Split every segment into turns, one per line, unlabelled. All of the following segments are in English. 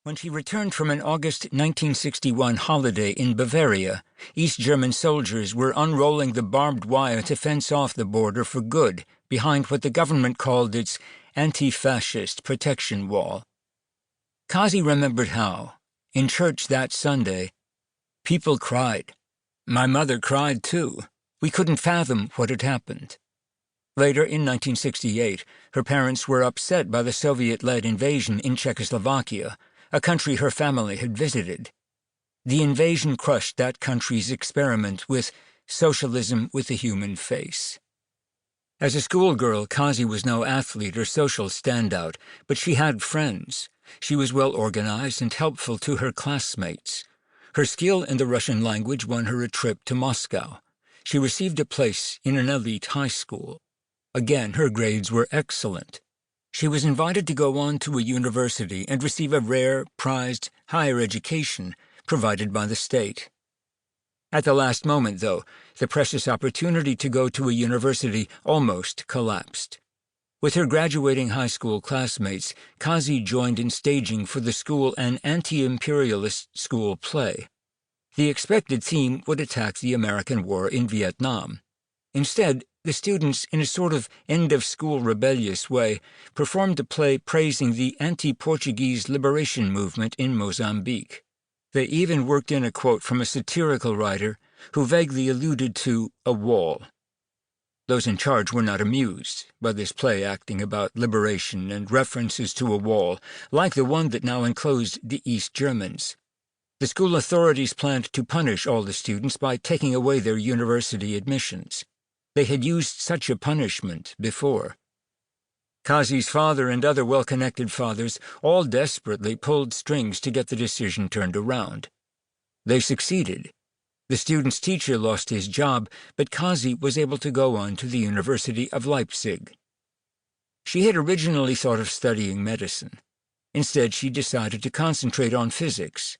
When she returned from an August 1961 holiday in Bavaria, East German soldiers were unrolling the barbed wire to fence off the border for good behind what the government called its anti-fascist protection wall. Kazi remembered how, in church that Sunday, people cried. My mother cried too. We couldn't fathom what had happened. Later, in 1968, her parents were upset by the Soviet-led invasion in Czechoslovakia, a country her family had visited. The invasion crushed that country's experiment with socialism with a human face. As a schoolgirl, Kazi was no athlete or social standout, but she had friends. She was well organized and helpful to her classmates. Her skill in the Russian language won her a trip to Moscow. She received a place in an elite high school. Again, her grades were excellent. She was invited to go on to a university and receive a rare, prized higher education provided by the state. At the last moment, though, the precious opportunity to go to a university almost collapsed. With her graduating high school classmates, Kazi joined in staging for the school an anti-imperialist school play. The expected theme would attack the American war in Vietnam. Instead, the students, in a sort of end-of-school rebellious way, performed a play praising the anti-Portuguese liberation movement in Mozambique. They even worked in a quote from a satirical writer who vaguely alluded to a wall. Those in charge were not amused by this play acting about liberation and references to a wall, like the one that now enclosed the East Germans. The school authorities planned to punish all the students by taking away their university admissions. They had used such a punishment before. Kazi's father and other well-connected fathers all desperately pulled strings to get the decision turned around. They succeeded. The student's teacher lost his job, but Kazi was able to go on to the University of Leipzig. She had originally thought of studying medicine. Instead, she decided to concentrate on physics.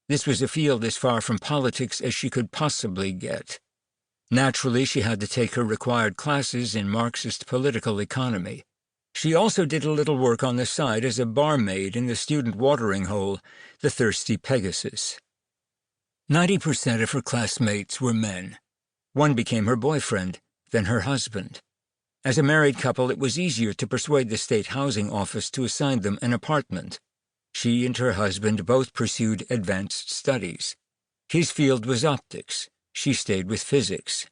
This was a field as far from politics as she could possibly get. Naturally, she had to take her required classes in Marxist political economy. She also did a little work on the side as a barmaid in the student watering hole, the Thirsty Pegasus. 90% of her classmates were men. One became her boyfriend, then her husband. As a married couple, it was easier to persuade the state housing office to assign them an apartment. She and her husband both pursued advanced studies. His field was optics. She stayed with physics.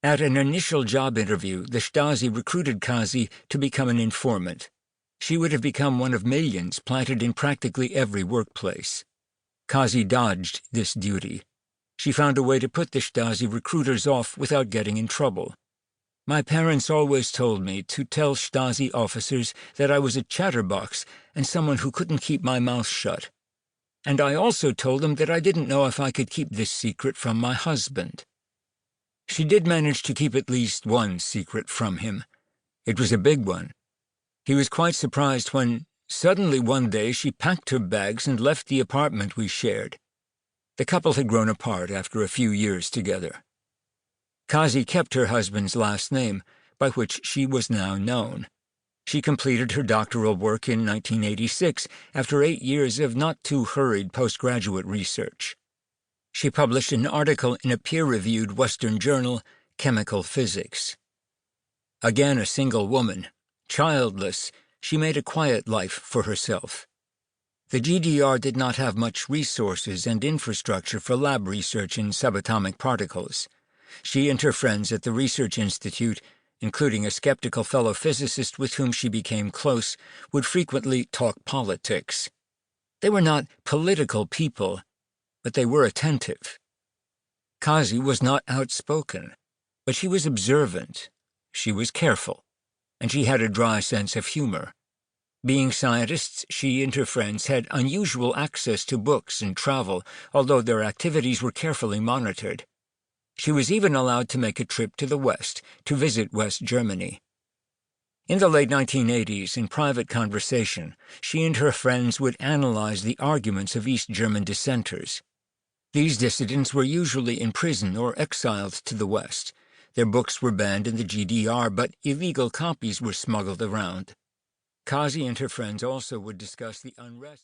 At an initial job interview, the Stasi recruited Kazi to become an informant. She would have become one of millions planted in practically every workplace. Kazi dodged this duty. She found a way to put the Stasi recruiters off without getting in trouble. My parents always told me to tell Stasi officers that I was a chatterbox and someone who couldn't keep my mouth shut. And I also told them that I didn't know if I could keep this secret from my husband. She did manage to keep at least one secret from him. It was a big one. He was quite surprised when, suddenly one day, she packed her bags and left the apartment we shared. The couple had grown apart after a few years together. Kazi kept her husband's last name, by which she was now known. She completed her doctoral work in 1986 after 8 years of not-too-hurried postgraduate research. She published an article in a peer-reviewed Western journal, Chemical Physics. Again a single woman, childless, she made a quiet life for herself. The GDR did not have much resources and infrastructure for lab research in subatomic particles. She and her friends at the Research Institute, including a skeptical fellow physicist with whom she became close, would frequently talk politics. They were not political people, but they were attentive. Kazi was not outspoken, but she was observant, she was careful, and she had a dry sense of humor. Being scientists, she and her friends had unusual access to books and travel, although their activities were carefully monitored. She was even allowed to make a trip to the West to visit West Germany. In the late 1980s, in private conversation, she and her friends would analyze the arguments of East German dissenters. These dissidents were usually in prison or exiled to the West. Their books were banned in the GDR, but illegal copies were smuggled around. Kazi and her friends also would discuss the unrest.